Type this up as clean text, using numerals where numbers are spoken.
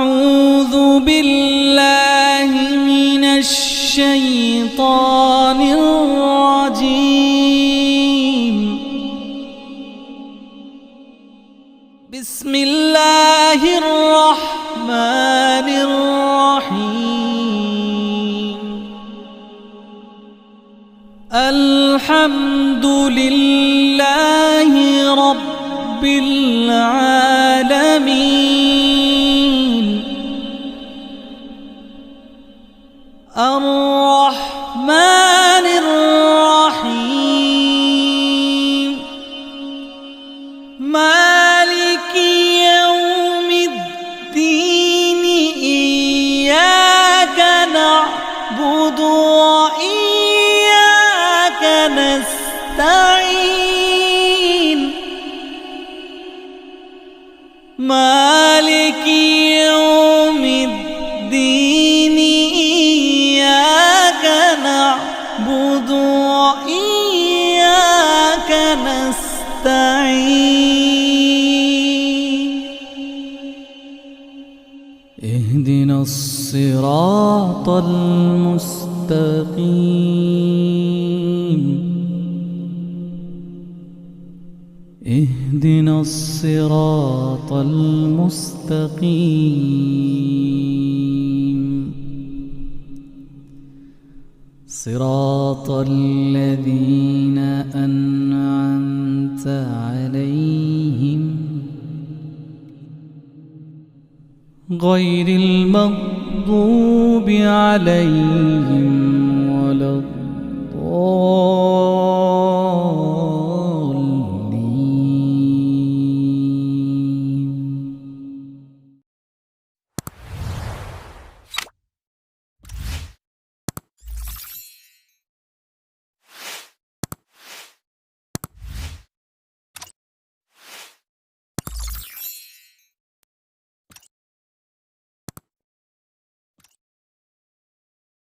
أعوذ بالله من الشيطان الرجيم. بسم الله الرحمن الرحيم. الحمد لله رب العالمين. الرحمن الرحيم. مالك يوم الدين. إياك نعبد وإياك نستعين. مالك يوم الدين. إياك نعبد وإياك نستعين. اهدنا الصراط المستقيم. اهدنا الصراط المستقيم. صراط الذين أنعمت عليهم غير المغضوب عليهم